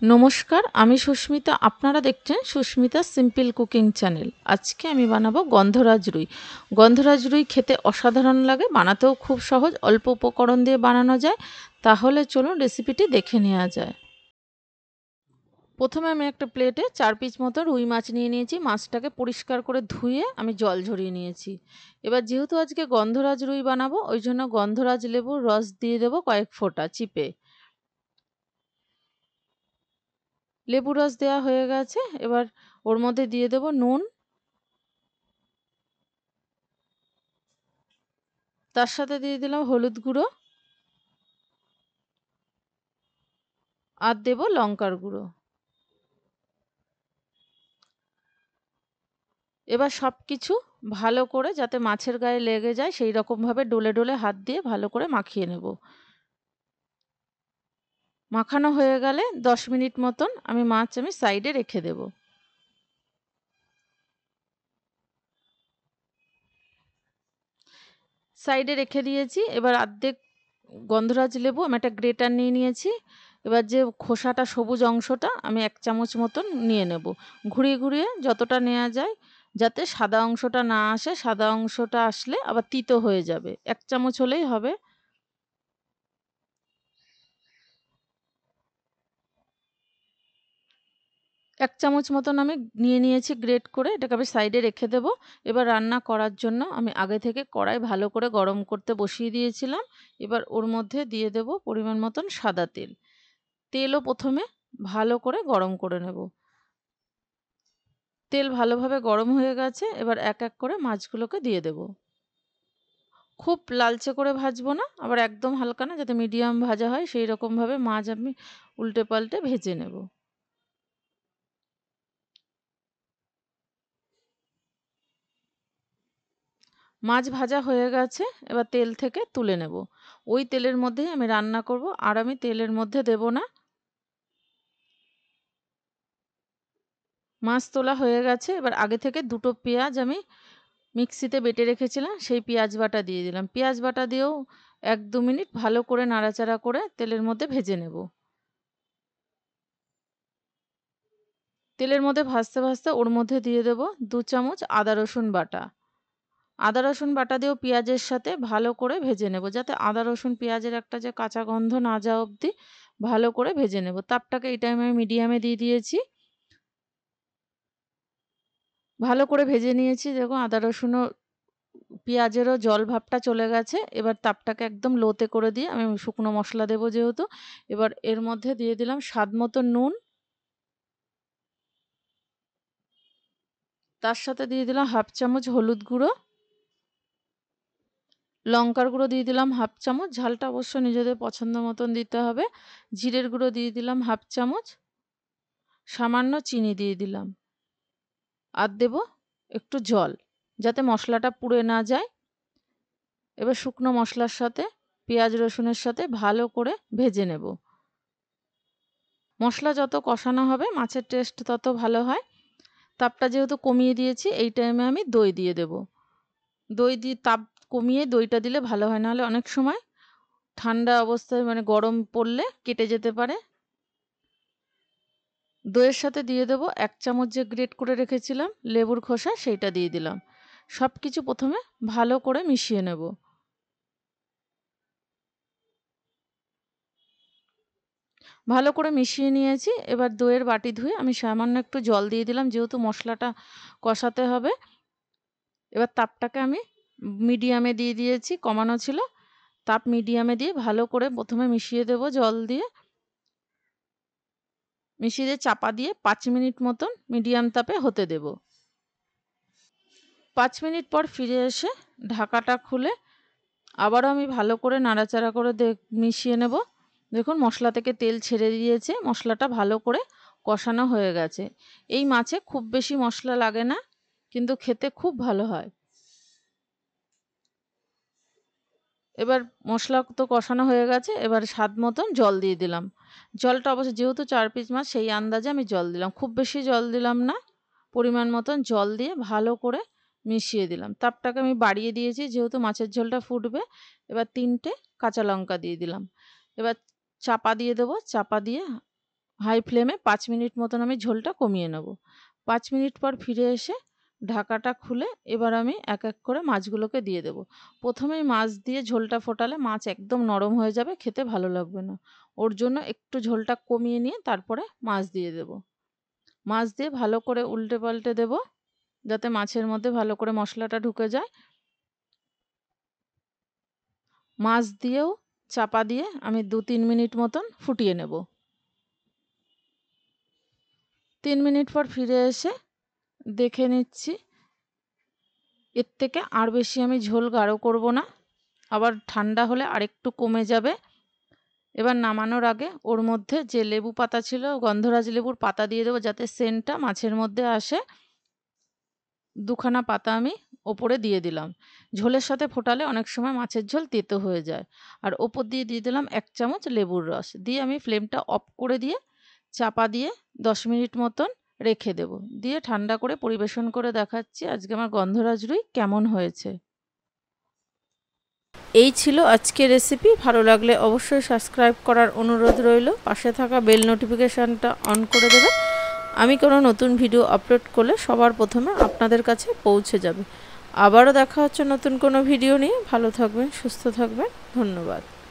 নমস্কার, আমি সুস্মিতা। আপনারা দেখছেন সুস্মিতা সিম্পল কুকিং চ্যানেল। আজকে আমি বানাবো গন্ধরাজ রুই। গন্ধরাজ রুই খেতে অসাধারণ লাগে, বানাতেও খুব সহজ, অল্প উপকরণ দিয়ে বানানো যায়। তাহলে চলুন রেসিপিটি দেখে নেওয়া যায়। প্রথমে আমি একটা প্লেটে 4 পিস মতো রুই মাছ নিয়ে নিয়েছি। মাছটাকে পরিষ্কার করে ধুয়ে আমি জল ঝরিয়ে নিয়েছি। এবার যেহেতু আজকে গন্ধরাজ রুই বানাবো, ওই জন্য গন্ধরাজ লেবুর রস দিয়ে দেবো কয়েক ফোঁটা চিপে। লেবু রস দেওয়া হয়ে গেছে। এবার ওর মধ্যে দিয়ে দেবো নুন, তার সাথে দিয়ে দিলাম হলুদ গুঁড়ো, আর দেবো লঙ্কার গুঁড়ো। এবার সব কিছু ভালো করে, যাতে মাছের গায়ে লেগে যায় সেই রকমভাবে ডলে ডলে হাত দিয়ে ভালো করে মাখিয়ে নেব। মাখানো হয়ে গেলে 10 মিনিট মতন আমি সাইডে রেখে দেব। সাইডে রেখে দিয়েছি। এবার অর্ধেক গন্ধরাজ লেবু আমি একটা গ্রেটার নিয়ে নিয়েছি। এবার যে খোসাটা সবুজ অংশটা আমি 1 চামচ মতন নিয়ে নেব। ঘুরিয়ে ঘুরিয়ে যতটা নেওয়া যায়, যাতে সাদা অংশটা না আসে। সাদা অংশটা আসলে আবার তিতো হয়ে যাবে। 1 চামচ হলেই হবে। 1 চামচ মতন আমি নিয়ে নিয়েছি গ্রেট করে। এটাকে আমি সাইডে রেখে দেবো। এবার রান্না করার জন্য আমি আগে থেকে কড়াই ভালো করে গরম করতে বসিয়ে দিয়েছিলাম। এবার ওর মধ্যে দিয়ে দেবো পরিমাণ মতন সাদা তেল। তেলও প্রথমে ভালো করে গরম করে নেব। তেল ভালোভাবে গরম হয়ে গেছে। এবার এক এক করে মাছগুলোকে দিয়ে দেব। খুব লালচে করে ভাজবো না, আবার একদম হালকা না, যাতে মিডিয়াম ভাজা হয় সেই রকমভাবে মাছ আমি উল্টে পাল্টে ভেজে নেব। মাছ ভাজা হয়ে গেছে। এবার তেল থেকে তুলে নেব। ওই তেলের মধ্যেই আমি রান্না করব, আর আমি তেলের মধ্যে দেব না। মাছ তোলা হয়ে গেছে। এবার আগে থেকে দুটো পেঁয়াজ আমি মিক্সিতে বেটে রেখেছিলাম, সেই পেঁয়াজ বাটা দিয়ে দিলাম। পেঁয়াজ বাটা দিয়েও 1-2 মিনিট ভালো করে নাড়াচাড়া করে তেলের মধ্যে ভেজে নেব। তেলের মধ্যে ভাজতে ভাজতে ওর মধ্যে দিয়ে দেব 2 চামচ আদা রসুন বাটা। আদা রসুন বাটা দিয়েও পেঁয়াজের সাথে ভালো করে ভেজে নেব, যাতে আদা রসুন পেঁয়াজের একটা যে কাঁচা গন্ধ না যাওয়া অবধি ভালো করে ভেজে নেব। তাপটাকে এই টাইমে আমি মিডিয়ামে দিয়ে দিয়েছি। ভালো করে ভেজে নিয়েছি। দেখুন আদা রসুন ও পেঁয়াজেরও জল ভাবটা চলে গেছে। এবার তাপটাকে একদম লোতে করে দিয়ে আমি শুকনো মশলা দেবো যেহেতু। এবার এর মধ্যে দিয়ে দিলাম স্বাদ মতো নুন, তার সাথে দিয়ে দিলাম 1/2 চামচ হলুদ গুঁড়ো, লঙ্কার গুঁড়ো দিয়ে দিলাম 1/2 চামচ, ঝালটা অবশ্য নিজেদের পছন্দ মতন দিতে হবে। জিরের গুঁড়ো দিয়ে দিলাম 1/2 চামচ, সামান্য চিনি দিয়ে দিলাম, আর দেবো একটু জল, যাতে মশলাটা পুড়ে না যায়। এবার শুকনো মশলার সাথে পেঁয়াজ রসুনের সাথে ভালো করে ভেজে নেব। মশলা যত কষানো হবে মাছের টেস্ট তত ভালো হয়। তাপটা যেহেতু কমিয়ে দিয়েছি, এই টাইমে আমি দই দিয়ে দেব। দই দিয়ে তাপ কমিয়ে দইটা দিলে ভালো হয়, নাহলে অনেক সময় ঠান্ডা অবস্থায় মানে গরম পড়লে কেটে যেতে পারে। দইয়ের সাথে দিয়ে দেব 1 চামচ যে গ্রেট করে রেখেছিলাম লেবুর খোসা, সেইটা দিয়ে দিলাম। সব কিছু প্রথমে ভালো করে মিশিয়ে নেব। ভালো করে মিশিয়ে নিয়েছি। এবার দইয়ের বাটি ধুয়ে আমি সামান্য একটু জল দিয়ে দিলাম, যেহেতু মশলাটা কষাতে হবে। এবার তাপটাকে আমি মিডিয়ামে দিয়ে দিয়েছি, কমানো ছিল। তাপ মিডিয়ামে দিয়ে ভালো করে প্রথমে মিশিয়ে দেব জল দিয়ে। মিশিয়ে দিয়ে চাপা দিয়ে 5 মিনিট মতন মিডিয়াম তাপে হতে দেব। 5 মিনিট পর ফিরে এসে ঢাকাটা খুলে আবারও আমি ভালো করে নাড়াচাড়া করে মিশিয়ে নেব। দেখুন মশলা থেকে তেল ছেড়ে দিয়েছে, মশলাটা ভালো করে কষানো হয়ে গেছে। এই মাছে খুব বেশি মশলা লাগে না, কিন্তু খেতে খুব ভালো হয়। এবার মশলা তো কষানো হয়ে গেছে। এবার স্বাদ মতন জল দিয়ে দিলাম। জলটা অবশ্য যেহেতু 4 পিস মাছ সেই আন্দাজে আমি জল দিলাম, খুব বেশি জল দিলাম না। পরিমাণ মতন জল দিয়ে ভালো করে মিশিয়ে দিলাম। তাপটাকে আমি বাড়িয়ে দিয়েছি, যেহেতু মাছের ঝোলটা ফুটবে। এবার 3টে কাঁচা লঙ্কা দিয়ে দিলাম। এবার চাপা দিয়ে দেবো। চাপা দিয়ে হাই ফ্লেমে 5 মিনিট মতন আমি ঝোলটা কমিয়ে নেব। 5 মিনিট পর ফিরে এসে ঢাকাটা খুলে এবার আমি এক এক করে মাছগুলোকে দিয়ে দেব। প্রথমেই মাছ দিয়ে ঝোলটা ফোটালে মাছ একদম নরম হয়ে যাবে, খেতে ভালো লাগবে না। ওর জন্য একটু ঝোলটা কমিয়ে নিয়ে তারপরে মাছ দিয়ে দেব। মাছ দিয়ে ভালো করে উল্টে পাল্টে দেব, যাতে মাছের মধ্যে ভালো করে মশলাটা ঢুকে যায়। মাছ দিয়েও চাপা দিয়ে আমি 2-3 মিনিট মতন ফুটিয়ে নেব। 3 মিনিট পর ফিরে এসে দেখে নিচ্ছি। এর থেকে আর বেশি আমি ঝোল গাঢ় করব না, আবার ঠান্ডা হলে আরেকটু কমে যাবে। এবার নামানোর আগে ওর মধ্যে যে লেবু পাতা ছিল, গন্ধরাজ লেবুর পাতা দিয়ে দেবো, যাতে সেন্টটা মাছের মধ্যে আসে। 2খানা পাতা আমি ওপরে দিয়ে দিলাম। ঝোলের সাথে ফোটালে অনেক সময় মাছের ঝোল তেতো হয়ে যায়। আর ওপর দিয়ে দিয়ে দিলাম 1 চামচ লেবুর রস দিয়ে আমি ফ্লেমটা অফ করে দিয়ে চাপা দিয়ে 10 মিনিট মতন রেখে দেব। দিয়ে ঠান্ডা করে পরিবেশন করে দেখাচ্ছি আজকে আমার গন্ধরাজ রুই কেমন হয়েছে। এই ছিল আজকের রেসিপি। ভালো লাগলে অবশ্যই সাবস্ক্রাইব করার অনুরোধ রইল। পাশে থাকা বেল নোটিফিকেশানটা অন করে দেবেন। আমি কোনো নতুন ভিডিও আপলোড করলে সবার প্রথমে আপনাদের কাছে পৌঁছে যাবে। আবারও দেখা হচ্ছে নতুন কোনো ভিডিও নিয়ে। ভালো থাকবেন, সুস্থ থাকবেন। ধন্যবাদ।